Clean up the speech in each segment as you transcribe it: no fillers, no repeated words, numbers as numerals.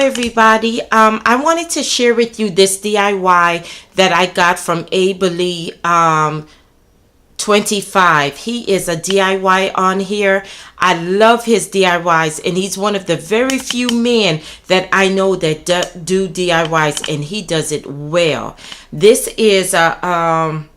everybody. I wanted to share with you this DIY that I got from abellee 25. He is a DIY on here. I love his DIYs, and he's one of the very few men that I know that do DIYs, and he does it well. This is a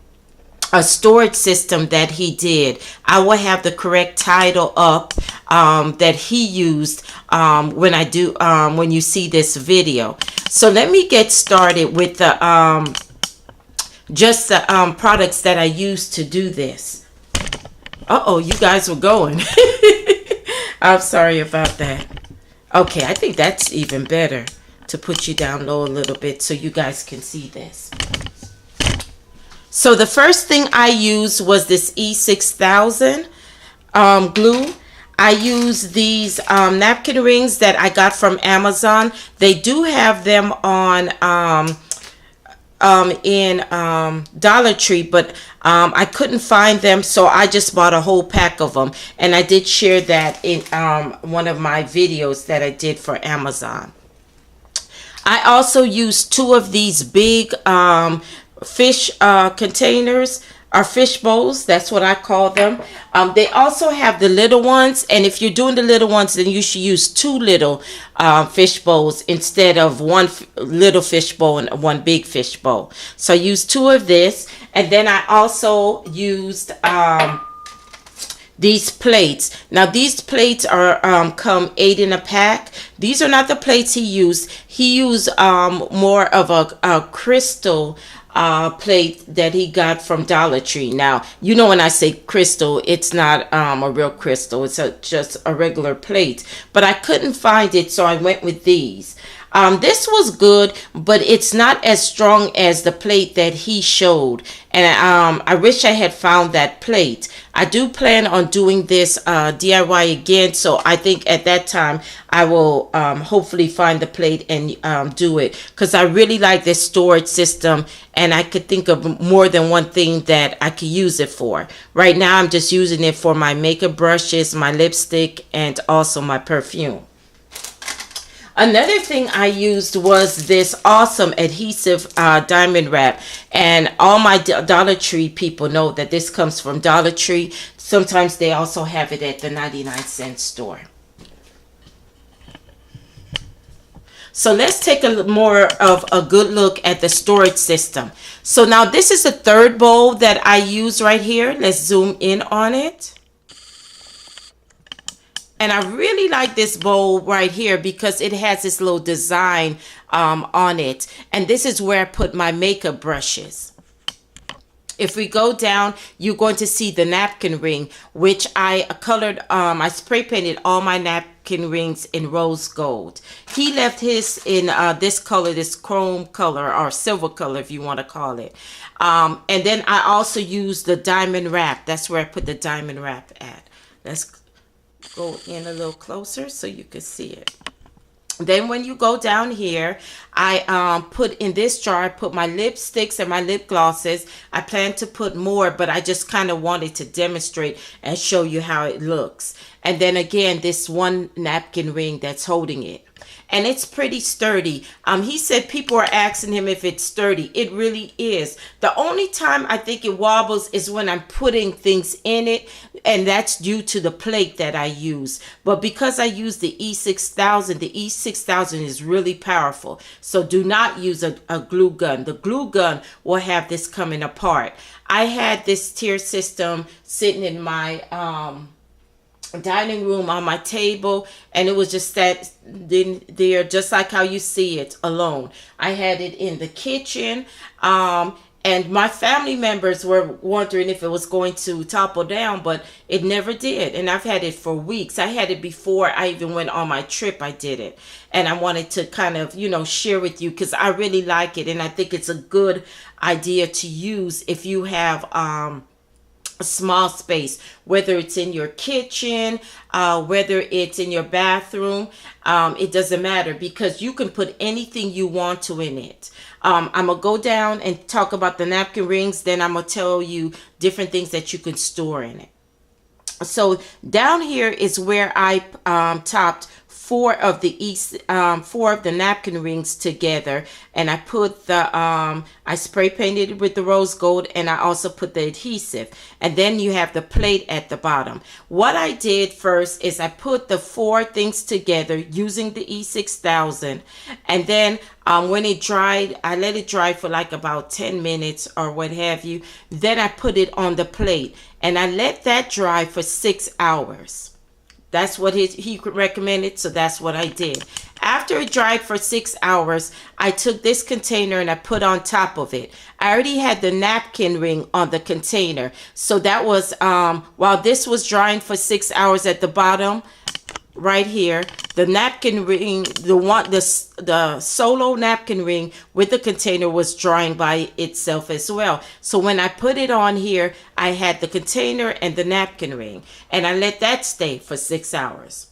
storage system that he did. I will have the correct title up that he used when you see this video. So let me get started with the products that I used to do this. You guys were going. I'm sorry about that. Okay, I think that's even better to put you down low a little bit so you guys can see this. So the first thing I used was this E6000 glue. I used these napkin rings that I got from Amazon. They do have them on in Dollar Tree, but I couldn't find them, so I just bought a whole pack of them, and I did share that in one of my videos that I did for Amazon. I also used two of these big fish containers, or fish bowls. That's what I call them. They also have the little ones, and if you're doing the little ones, then you should use two little fish bowls instead of one little fish bowl and one big fish bowl. So I used two of this, and then I also used these plates. Now these plates are come 8 in a pack. These are not the plates he used. He used more of a crystal plate that he got from Dollar Tree. Now, you know, when I say crystal, it's not a real crystal. It's just a regular plate. But I couldn't find it, so I went with these. This was good, but it's not as strong as the plate that he showed. And I wish I had found that plate. I do plan on doing this DIY again, so I think at that time I will hopefully find the plate and do it, because I really like this storage system, and I could think of more than one thing that I could use it for. Right now I'm just using it for my makeup brushes, my lipstick, and also my perfume. Another thing I used was this awesome adhesive diamond wrap, and all my Dollar Tree people know that this comes from Dollar Tree. Sometimes they also have it at the 99-cent store. So let's take a more of a good look at the storage system. So now this is the third bowl that I use right here. Let's zoom in on it. And I really like this bowl right here because it has this little design on it. And this is where I put my makeup brushes. If we go down, you're going to see the napkin ring, which I colored, I spray painted all my napkin rings in rose gold. He left his in this color, this chrome color, or silver color if you want to call it. And then I also used the diamond wrap. That's where I put the diamond wrap at. Let's go in a little closer so you can see it. Then when you go down here, I put in this jar, I put my lipsticks and my lip glosses. I plan to put more, but I just kind of wanted to demonstrate and show you how it looks. And then again, this one napkin ring that's holding it. And it's pretty sturdy. He said people are asking him if it's sturdy. It really is. The only time I think it wobbles is when I'm putting things in it, and that's due to the plate that I use. But because I use the E6000, the E6000 is really powerful. So do not use a glue gun. The glue gun will have this coming apart. I had this tier system sitting in my dining room on my table, and it was just that there, just like how you see it alone. I had it in the kitchen, and my family members were wondering if it was going to topple down, but it never did. And I've had it for weeks. I had it before I even went on my trip. I did it, and I wanted to kind of, you know, share with you because I really like it, and I think it's a good idea to use if you have a small space, whether it's in your kitchen, whether it's in your bathroom. It doesn't matter, because you can put anything you want to in it. I'm gonna go down and talk about the napkin rings, then I'm gonna tell you different things that you can store in it. So down here is where I topped four of the napkin rings together, and I put the I spray painted it with the rose gold, and I also put the adhesive, and then you have the plate at the bottom. What I did first is I put the four things together using the E6000, and then when it dried, I let it dry for like about 10 minutes or what have you. Then I put it on the plate, and I let that dry for 6 hours. That's what he recommended, so that's what I did. After it dried for 6 hours, I took this container and I put on top of it. I already had the napkin ring on the container, so that was while this was drying for 6 hours at the bottom, right here, the napkin ring, the solo napkin ring with the container was drying by itself as well. So when I put it on here, I had the container and the napkin ring, and I let that stay for 6 hours.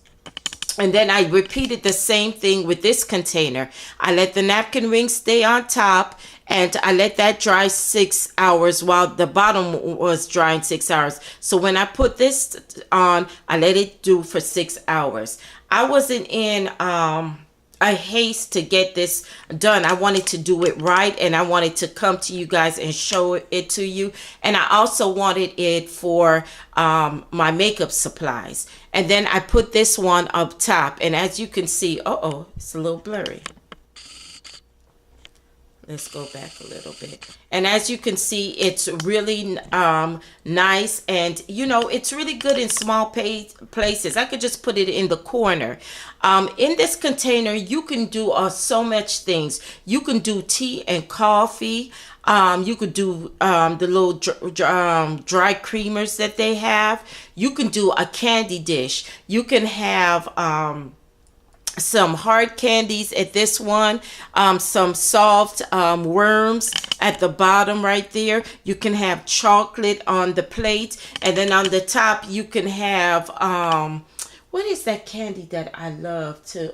And then I repeated the same thing with this container. I let the napkin ring stay on top, and I let that dry 6 hours while the bottom was drying 6 hours. So when I put this on, I let it do for 6 hours. I wasn't in a haste to get this done. I wanted to do it right, and I wanted to come to you guys and show it to you. And I also wanted it for my makeup supplies. And then I put this one up top, and as you can see, it's a little blurry. Let's go back a little bit. And as you can see, it's really nice, and you know, it's really good in small places. I could just put it in the corner. In this container, you can do so much things. You can do tea and coffee. You could do the little dry creamers that they have. You can do a candy dish. You can have some hard candies at this one, some soft worms at the bottom right there. You can have chocolate on the plate, and then on the top you can have what is that candy that I love to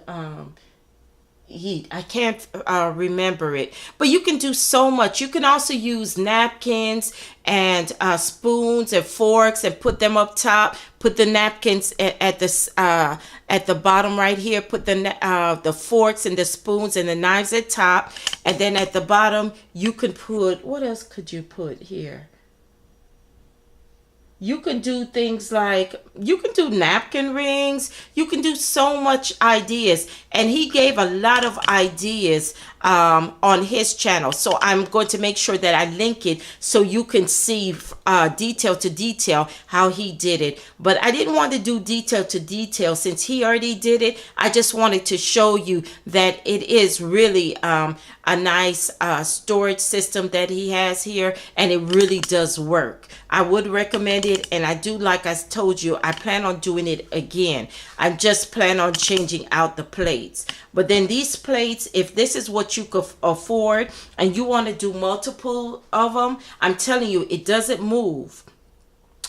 eat? I can't remember it, but you can do so much. You can also use napkins and spoons and forks and put them up top. Put the napkins at the bottom right here. Put the forks and the spoons and the knives at top, and then at the bottom you can put, what else could you put here? You can do things like, you can do napkin rings. You can do so much ideas. And he gave a lot of ideas on his channel. So I'm going to make sure that I link it so you can see detail to detail how he did it. But I didn't want to do detail to detail since he already did it. I just wanted to show you that it is really a nice storage system that he has here, and it really does work. I would recommend it, and I do, like I told you, I plan on doing it again. I just plan on changing out the plates. But then these plates, if this is what you could afford and you want to do multiple of them, I'm telling you, it doesn't move.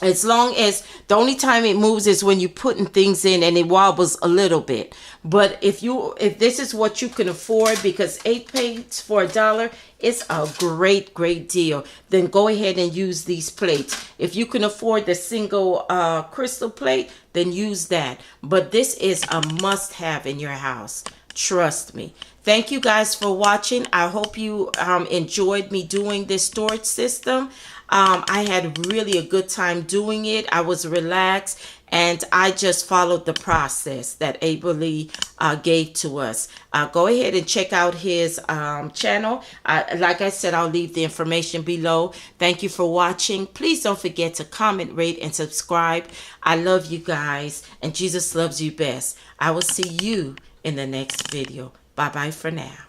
As long as the only time it moves is when you're putting things in and it wobbles a little bit. But if this is what you can afford, because 8 plates for $1 is a great deal, then go ahead and use these plates. If you can afford the single crystal plate, then use that. But this is a must-have in your house. Trust me. Thank you guys for watching. I hope you enjoyed me doing this storage system. I had really a good time doing it. I was relaxed, and I just followed the process that abellee gave to us. Go ahead and check out his channel. Like I said, I'll leave the information below. Thank you for watching. Please don't forget to comment, rate, and subscribe. I love you guys, and Jesus loves you best. I will see you in the next video. Bye-bye for now.